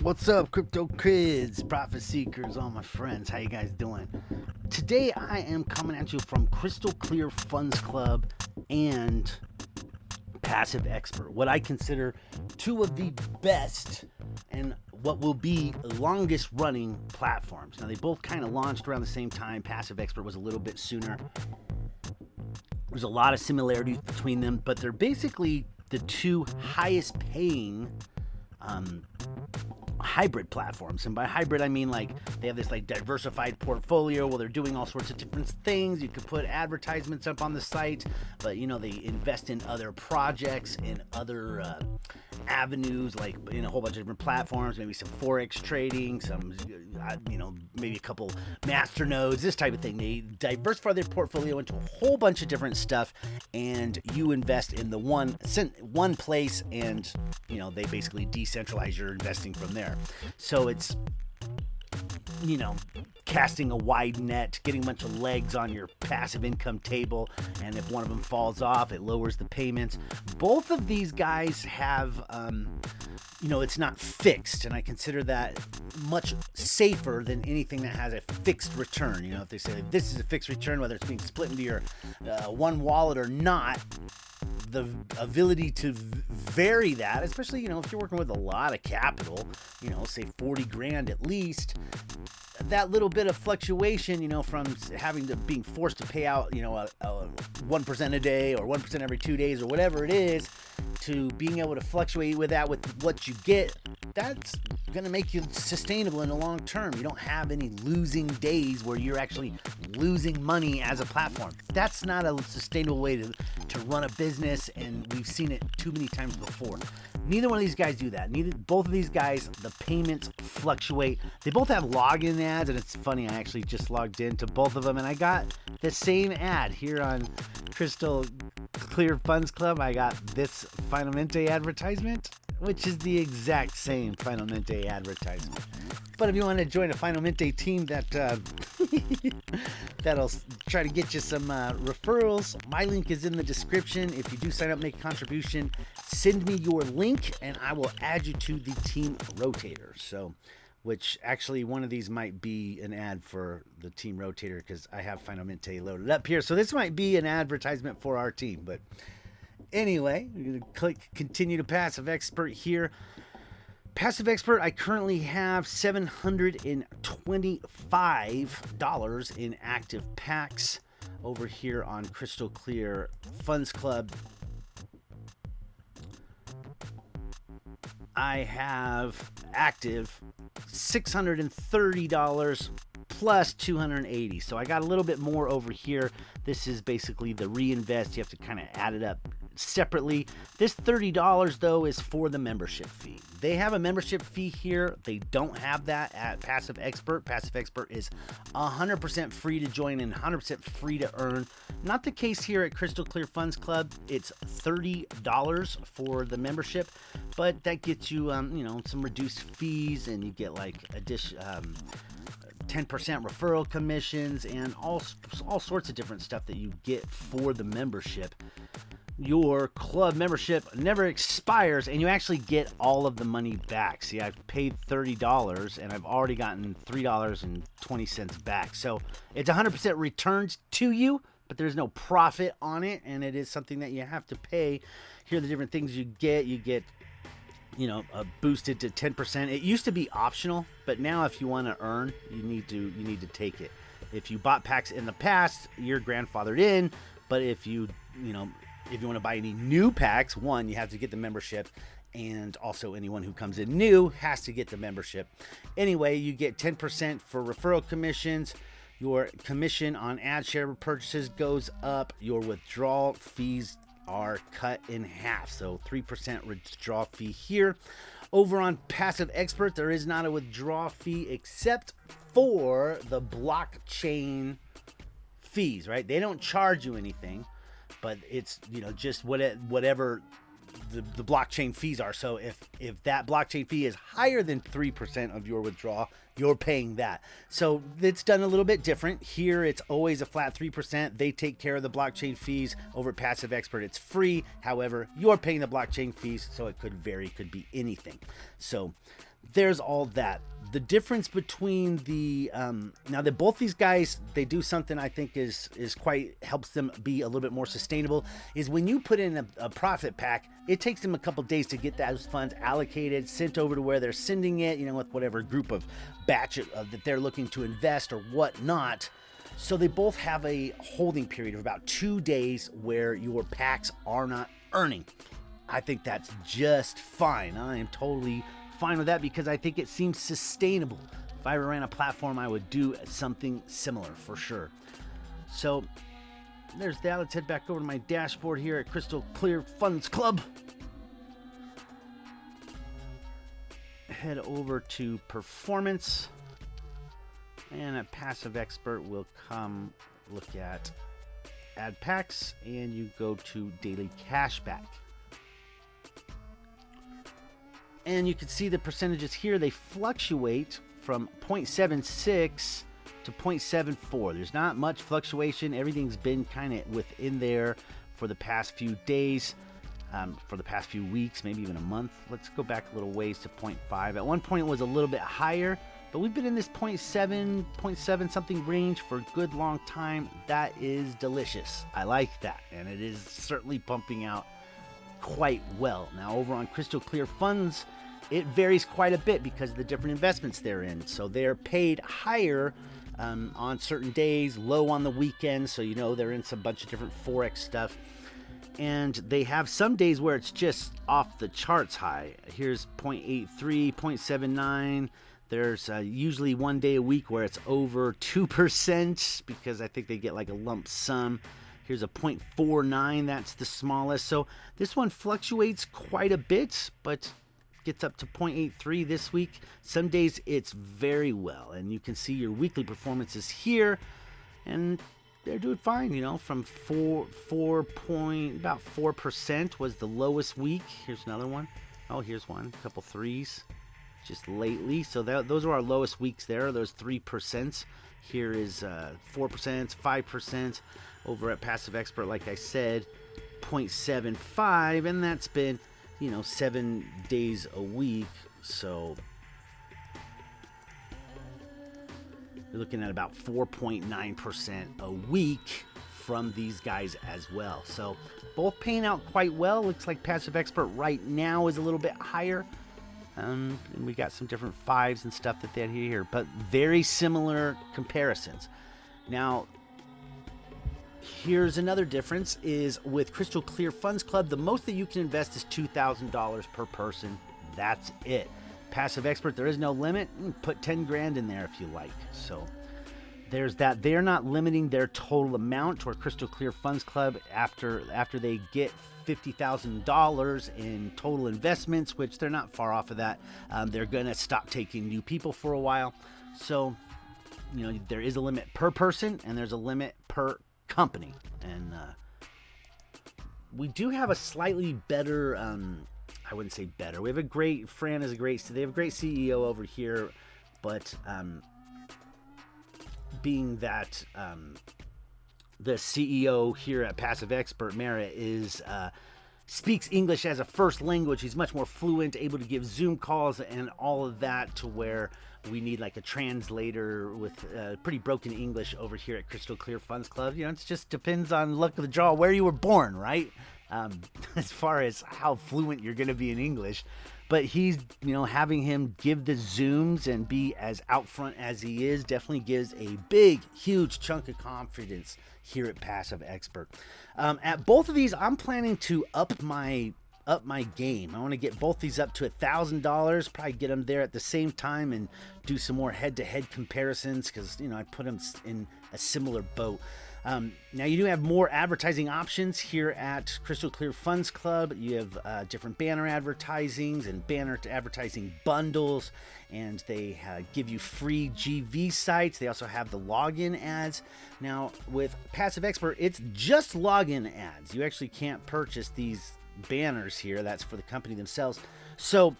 What's up, crypto kids, profit seekers, all my friends? How you guys doing? Today I am coming at you from Crystal Clear Funds Club and Passive Expert, what I consider two of the best and what will be longest running platforms. Now, they both kind of launched around the same time. Passive Expert was a little bit sooner. There's a lot of similarities between them, but they're basically the two highest paying hybrid platforms. And by hybrid, I mean like they have this like diversified portfolio where they're doing all sorts of different things. You could put advertisements up on the site, but they invest in other projects in other avenues, like in a whole bunch of different platforms, maybe some forex trading, some maybe a couple master nodes, this type of thing. They diversify their portfolio into a whole bunch of different stuff, and you invest in the one place, and they basically decentralize your investing from there. So it's casting a wide net, getting a bunch of legs on your passive income table, and if one of them falls off, it lowers the payments. Both of these guys have, it's not fixed, and I consider that much safer than anything that has a fixed return. If they say this is a fixed return, whether it's being split into your one wallet or not, the ability to vary that, especially if you're working with a lot of capital, say 40 grand at least, that little bit of fluctuation, from being forced to pay out, a 1% a day or 1% every 2 days or whatever it is, to being able to fluctuate with that with what you get, that's going to make you sustainable in the long term. You don't have any losing days where you're actually losing money as a platform. That's not a sustainable way to run a business, and we've seen it too many times before. Neither one of these guys do that. Both of these guys, the payments fluctuate. They both have login ads, and it's funny, I actually just logged into both of them, and I got the same ad here on Crystal Clear Funds Club. I got this Finalmente advertisement, which is the exact same Finalmente advertisement. But if you want to join a Finalmente team that'll try to get you some referrals, my link is in the description. If you do sign up, make a contribution, send me your link, and I will add you to the team rotator. So, which actually one of these might be an ad for the team rotator because I have Finalmente loaded up here. So this might be an advertisement for our team. But anyway, we're going to click continue to Passive Expert here. Passive Expert, I currently have $725 in active packs over here on Crystal Clear Funds Club. I have active $630 plus $280. So I got a little bit more over here. This is basically the reinvest. You have to kind of add it up separately. This $30 though is for the membership fee. They have a membership fee here. They don't have that at Passive Expert. Passive Expert is 100% free to join and 100% free to earn. Not the case here at Crystal Clear Funds Club. It's $30 for the membership, but that gets you some reduced fees, and you get like 10% referral commissions and all sorts of different stuff that you get for the membership. Your club membership never expires, and you actually get all of the money back. See, I've paid $30 and I've already gotten $3.20 back. So it's 100% returned to you, but there's no profit on it, and it is something that you have to pay. Here are the different things you get. You get boosted to 10%. It used to be optional, but now if you want to earn, you need to take it. If you bought packs in the past, you're grandfathered in, but if you want to buy any new packs, one, you have to get the membership, and also anyone who comes in new has to get the membership. Anyway, you get 10% for referral commissions. Your commission on ad share purchases goes up. Your withdrawal fees are cut in half. So 3% withdrawal fee here. Over on Passive Expert, there is not a withdrawal fee except for the blockchain fees, right? They don't charge you anything, but it's just whatever the blockchain fees are. So if that blockchain fee is higher than 3% of your withdrawal, you're paying that. So it's done a little bit different. Here it's always a flat 3%. They take care of the blockchain fees. Over at Passive Expert, it's free. However, you're paying the blockchain fees, so it could vary, could be anything. So there's all that. The difference between the now that both these guys, they do something I think is quite helps them be a little bit more sustainable, is when you put in a profit pack, it takes them a couple days to get those funds allocated, sent over to where they're sending it, with whatever group of batch that they're looking to invest or whatnot. So they both have a holding period of about 2 days where your packs are not earning. I think that's just fine. I am totally fine with that because I think it seems sustainable. If I ran a platform, I would do something similar for sure. So there's that. Let's head back over to my dashboard here at Crystal Clear Funds Club. Head over to performance, and at Passive Expert we'll come look at AdPacks, and you go to daily cashback. And you can see the percentages here. They fluctuate from 0.76 to 0.74. There's not much fluctuation. Everything's been kind of within there for the past few days, for the past few weeks, maybe even a month. Let's go back a little ways to 0.5. At one point it was a little bit higher, but we've been in this 0.7 something range for a good long time. That is delicious. I like that, and it is certainly pumping out quite well. Now over on Crystal Clear Funds, it varies quite a bit because of the different investments they're in. So they're paid higher on certain days, low on the weekends. So they're in some bunch of different Forex stuff. And they have some days where it's just off the charts high. Here's 0.83, 0.79. There's usually 1 day a week where it's over 2% because I think they get like a lump sum. Here's a 0.49, that's the smallest. So this one fluctuates quite a bit, but gets up to 0.83 this week. Some days it's very well, and you can see your weekly performances here, and they're doing fine. From about 4% was the lowest week. Here's another one. Oh, here's one, a couple threes just lately. So those are our lowest weeks there, those 3%. Here is 4%, 5%. Over at Passive Expert, like I said, 0.75, and that's been 7 days a week. So you're looking at about 4.9% a week from these guys as well. So both paying out quite well. Looks like Passive Expert right now is a little bit higher. And we got some different fives and stuff that they had here, but very similar comparisons. Now, here's another difference is with Crystal Clear Funds Club, the most that you can invest is $2,000 per person. That's it. Passive Expert, there is no limit. Put 10 grand in there if you like. So there's that. They're not limiting their total amount to our Crystal Clear Funds Club after they get $50,000 in total investments, which they're not far off of that. They're going to stop taking new people for a while. So, there is a limit per person and there's a limit per company. And we do have a slightly better, I wouldn't say better. We have a great, Fran is a great, they have a great CEO over here, but being that the CEO here at Passive Expert, Merritt, speaks English as a first language. He's much more fluent, able to give Zoom calls and all of that, to where we need like a translator with pretty broken English over here at Crystal Clear Funds Club. It just depends on luck of the draw where you were born, right? As far as how fluent you're going to be in English. But he's, having him give the Zooms and be as out front as he is definitely gives a big, huge chunk of confidence here at Passive Expert. At both of these, I'm planning to up my game. I want to get both these up to $1,000, probably get them there at the same time and do some more head-to-head comparisons because, I put them in a similar boat. Now you do have more advertising options here at Crystal Clear Funds Club. You have different banner advertisings and banner advertising bundles, and they give you free GV sites. They also have the login ads. Now with Passive Expert, it's just login ads. You actually can't purchase these banners here. That's for the company themselves. So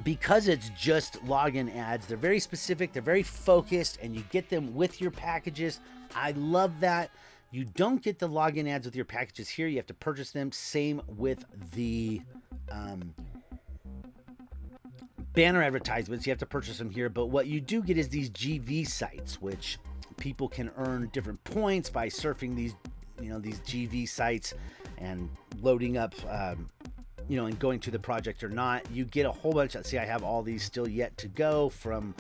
because it's just login ads, they're very specific, they're very focused, and you get them with your packages. I love that. You don't get the login ads with your packages here. You have to purchase them. Same with the banner advertisements. You have to purchase them here, but what you do get is these GV sites, which people can earn different points by surfing these, these GV sites and loading up, and going to the project or not. You get a whole bunch. See, I have all these still yet to go from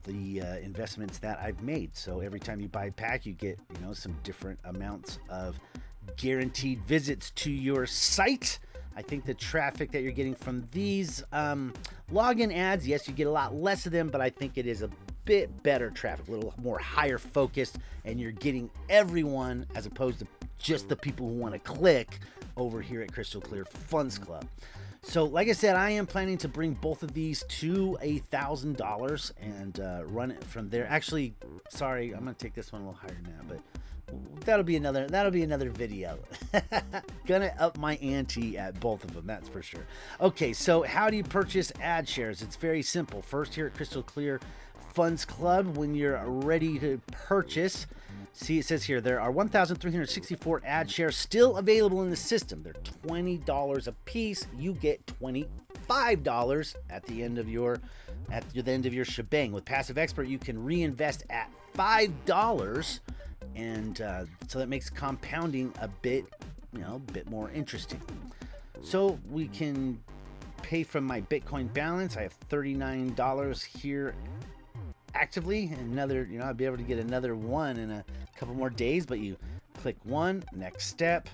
the investments that I've made. So every time you buy a pack, you get, some different amounts of guaranteed visits to your site. I think the traffic that you're getting from these login ads, yes, you get a lot less of them, but I think it is a bit better traffic, a little more higher focused, and you're getting everyone as opposed to just the people who want to click over here at Crystal Clear Funds Club. So like I said, I am planning to bring both of these to $1,000 and run it from there. Actually, sorry, I'm going to take this one a little higher now, but that'll be another video. Gonna up my ante at both of them, that's for sure. Okay, so how do you purchase ad shares? It's very simple. First, here at Crystal Clear Funds Club, when you're ready to purchase, see, it says here there are 1,364 ad shares still available in the system. They're $20 a piece. You get $25 at the end of your shebang. With Passive.expert, you can reinvest at $5. And so that makes compounding a bit more interesting. So we can pay from my Bitcoin balance. I have $39 here actively. Another, I'll be able to get another one in a couple more days, but you click one, next step.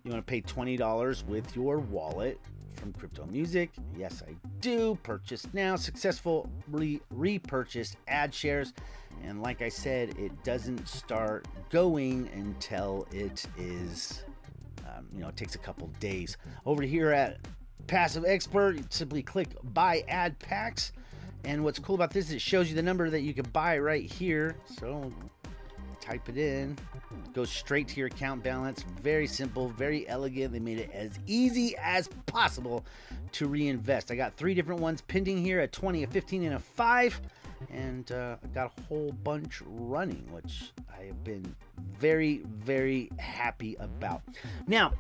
You want to pay $20 with your wallet from CryptoMusic. Yes, I do. Purchase now. Successfully repurchased ad shares. And like I said, it doesn't start going until it is, it takes a couple days. Over here at Passive.expert, you simply click buy AdPacks. And what's cool about this is it shows you the number that you can buy right here. So type it in, goes straight to your account balance. Very simple, very elegant. They made it as easy as possible to reinvest. I got 3 different ones pending here, a 20, a 15, and a 5. And I got a whole bunch running, which I have been very, very happy about. Now,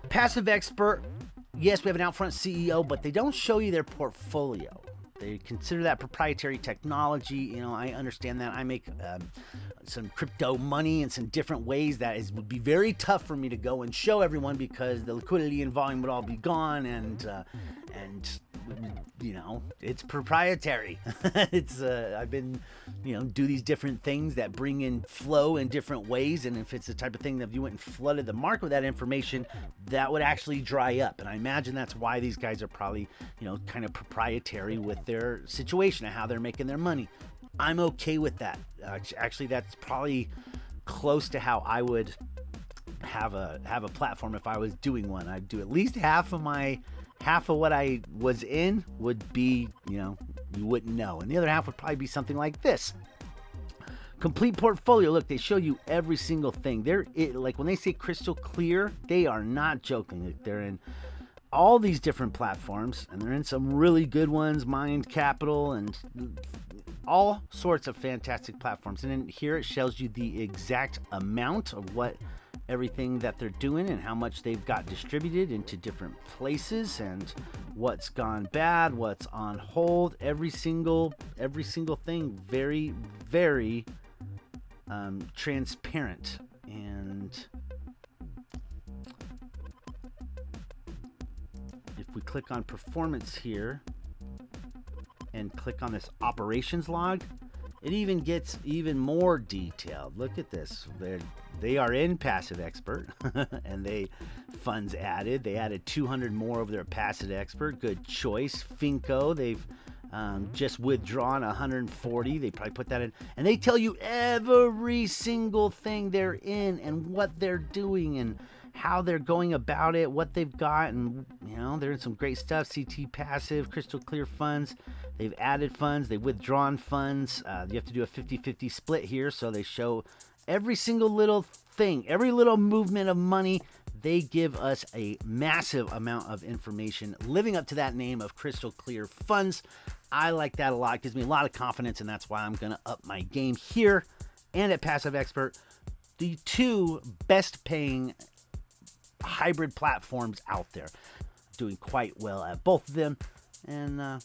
Passive.expert, yes, we have an out-front CEO, but they don't show you their portfolio. They consider that proprietary technology. I understand that. I make some crypto money in some different ways that would be very tough for me to go and show everyone because the liquidity and volume would all be gone, and it's proprietary. I've been, do these different things that bring in flow in different ways. And if it's the type of thing that if you went and flooded the market with that information, that would actually dry up. And I imagine that's why these guys are probably, kind of proprietary with their situation and how they're making their money. I'm okay with that. Actually, that's probably close to how I would have a platform if I was doing one. I'd do at least half of what I was in would be, you wouldn't know. And the other half would probably be something like this. Complete portfolio. Look, they show you every single thing. Like when they say crystal clear, they are not joking. Like they're in all these different platforms, and they're in some really good ones, Mind.capital, and all sorts of fantastic platforms. And in here it shows you the exact amount of what everything that they're doing and how much they've got distributed into different places and what's gone bad, what's on hold, every single thing. Very, very transparent. And if we click on performance here and click on this operations log, it even gets even more detailed. Look at this. They are in Passive.expert and funds added. They added 200 more over there at Passive.expert. Good choice. Finco, they've just withdrawn 140. They probably put that in. And they tell you every single thing they're in and what they're doing and how they're going about it, what they've got. And, they're in some great stuff. CT Passive, Crystal Clear Funds. They've added funds. They've withdrawn funds. You have to do a 50-50 split here. So they show every single little thing, every little movement of money. They give us a massive amount of information living up to that name of Crystal Clear Funds. I like that a lot. It gives me a lot of confidence, and that's why I'm going to up my game here and at Passive.expert, the 2 best paying hybrid platforms out there. doing quite well at both of them, and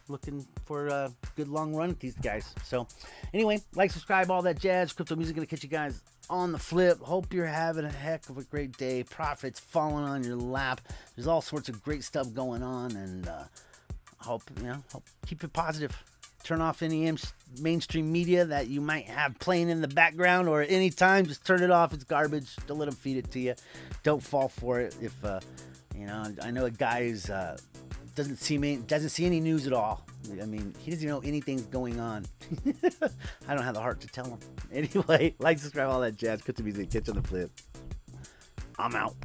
looking for a good long run with these guys. So anyway, like, subscribe, all that jazz. CryptoMusic gonna catch you guys on the flip. Hope you're having a heck of a great day. Profits falling on your lap. There's all sorts of great stuff going on, and hope keep it positive. Turn off any mainstream media that you might have playing in the background, or at any time, just turn it off. It's garbage. Don't let them feed it to you. Don't fall for it. If I know a guy who's doesn't see any news at all. I mean, he doesn't know anything's going on. I don't have the heart to tell him. Anyway, like, subscribe, all that jazz. CryptoMusic. Catch you on the flip. I'm out.